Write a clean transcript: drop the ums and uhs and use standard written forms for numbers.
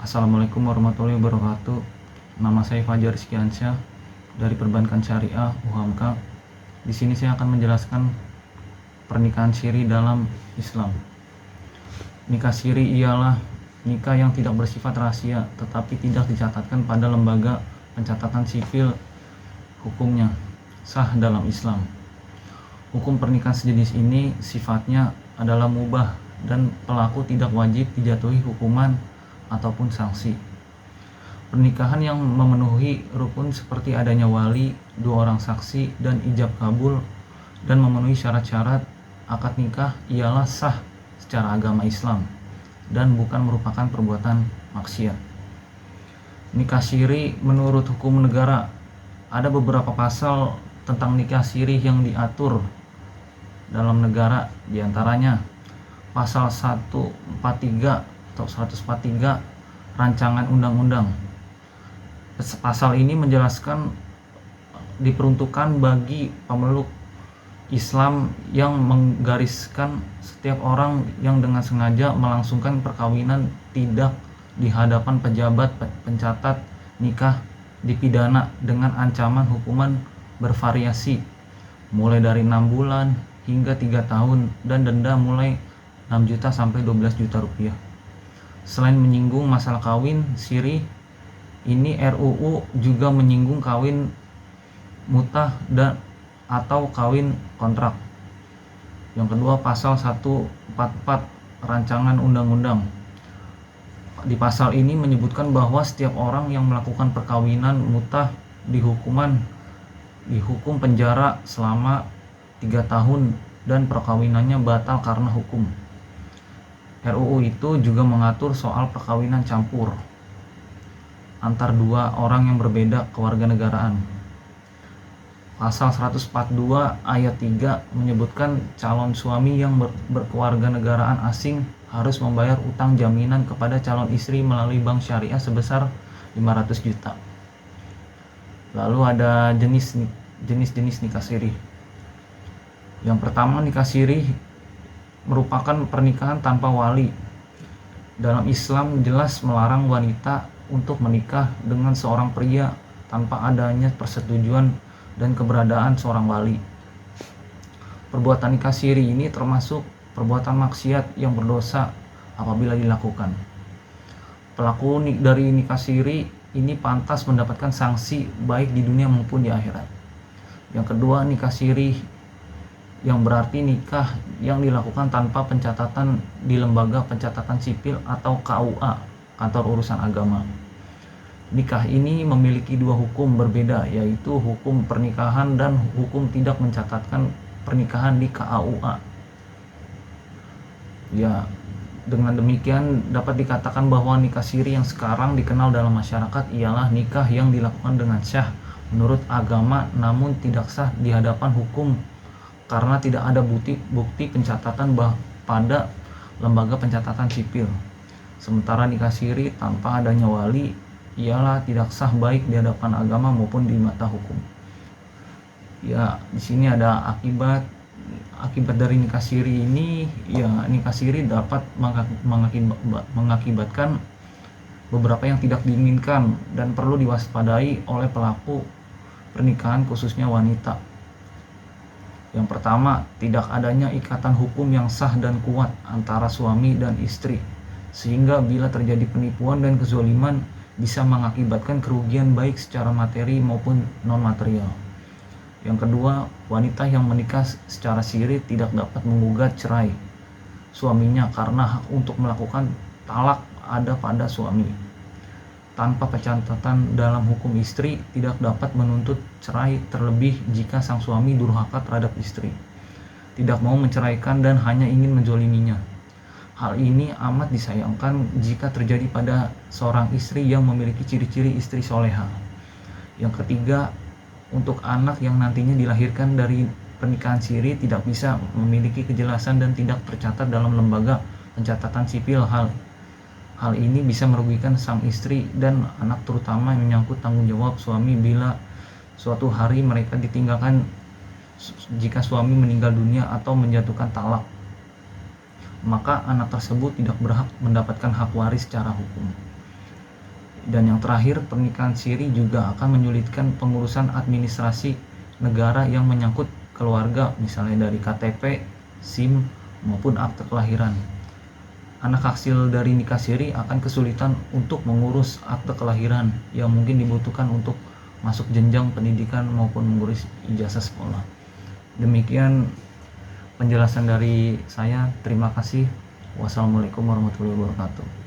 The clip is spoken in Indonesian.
Assalamualaikum warahmatullahi wabarakatuh. Nama saya Fajar Rizkiansyah dari Perbankan Syariah UHAMKA. Di sini saya akan menjelaskan pernikahan siri dalam Islam. Nikah siri ialah nikah yang tidak bersifat rahasia tetapi tidak dicatatkan pada lembaga pencatatan sipil. Hukumnya sah dalam Islam. Hukum pernikahan sejenis ini sifatnya adalah mubah dan pelaku tidak wajib dijatuhi hukuman ataupun sanksi. Pernikahan yang memenuhi rukun seperti adanya wali, 2 orang saksi, dan ijab kabul dan memenuhi syarat-syarat akad nikah ialah sah secara agama Islam dan bukan merupakan perbuatan maksiat. Nikah siri menurut hukum negara, ada beberapa pasal tentang nikah siri yang diatur dalam negara, diantaranya pasal 143 atau 143 rancangan undang-undang. Pasal ini menjelaskan diperuntukkan bagi pemeluk Islam yang menggariskan setiap orang yang dengan sengaja melangsungkan perkawinan tidak di hadapan pejabat pencatat nikah dipidana dengan ancaman hukuman bervariasi mulai dari 6 bulan hingga 3 tahun dan denda mulai 6 juta sampai 12 juta rupiah. Selain menyinggung masalah kawin siri, ini RUU juga menyinggung kawin mutah dan atau kawin kontrak. Yang kedua, pasal 144 rancangan undang-undang. Di pasal ini menyebutkan bahwa setiap orang yang melakukan perkawinan mutah dihukum penjara selama 3 tahun dan perkawinannya batal karena hukum. RUU itu juga mengatur soal perkawinan campur antar 2 orang yang berbeda kewarganegaraan. Pasal 142 ayat 3 menyebutkan calon suami yang berkewarganegaraan asing harus membayar utang jaminan kepada calon istri melalui bank syariah sebesar 500 juta. Lalu ada jenis-jenis nikah siri. Yang pertama, nikah siri merupakan pernikahan tanpa wali. Dalam Islam jelas melarang wanita untuk menikah dengan seorang pria tanpa adanya persetujuan dan keberadaan seorang wali. Perbuatan nikah siri ini termasuk perbuatan maksiat yang berdosa apabila dilakukan. Pelaku dari nikah siri ini pantas mendapatkan sanksi baik di dunia maupun di akhirat. Yang kedua, nikah siri yang berarti nikah yang dilakukan tanpa pencatatan di lembaga pencatatan sipil atau KUA, kantor urusan agama. Nikah ini memiliki 2 hukum berbeda, yaitu hukum pernikahan dan hukum tidak mencatatkan pernikahan di KUA. Ya, dengan demikian dapat dikatakan bahwa nikah siri yang sekarang dikenal dalam masyarakat ialah nikah yang dilakukan dengan syah menurut agama namun tidak sah di hadapan hukum karena tidak ada bukti pencatatan pada lembaga pencatatan sipil. Sementara nikah siri tanpa adanya wali ialah tidak sah baik di hadapan agama maupun di mata hukum. Ya, di sini ada akibat dari nikah siri ini. Ya, nikah siri dapat mengakibatkan beberapa yang tidak diinginkan dan perlu diwaspadai oleh pelaku pernikahan khususnya wanita. Yang pertama, tidak adanya ikatan hukum yang sah dan kuat antara suami dan istri, sehingga bila terjadi penipuan dan kezaliman bisa mengakibatkan kerugian baik secara materi maupun non-material. Yang kedua, wanita yang menikah secara siri tidak dapat menggugat cerai suaminya karena hak untuk melakukan talak ada pada suami. Tanpa pencatatan dalam hukum istri tidak dapat menuntut cerai terlebih jika sang suami durhaka terhadap istri, tidak mau menceraikan dan hanya ingin menzoliminya. Hal ini amat disayangkan jika terjadi pada seorang istri yang memiliki ciri-ciri istri soleha. Yang ketiga, untuk anak yang nantinya dilahirkan dari pernikahan siri tidak bisa memiliki kejelasan dan tidak tercatat dalam lembaga pencatatan sipil. Hal ini bisa merugikan sang istri dan anak, terutama yang menyangkut tanggung jawab suami bila suatu hari mereka ditinggalkan jika suami meninggal dunia atau menjatuhkan talak. maka anak tersebut tidak berhak mendapatkan hak waris secara hukum. Dan yang terakhir, pernikahan siri juga akan menyulitkan pengurusan administrasi negara yang menyangkut keluarga, misalnya dari KTP, SIM, maupun akte kelahiran. Anak hasil dari nikah siri akan kesulitan untuk mengurus akte kelahiran yang mungkin dibutuhkan untuk masuk jenjang pendidikan maupun mengurus ijazah sekolah. Demikian penjelasan dari saya. Terima kasih. Wassalamualaikum warahmatullahi wabarakatuh.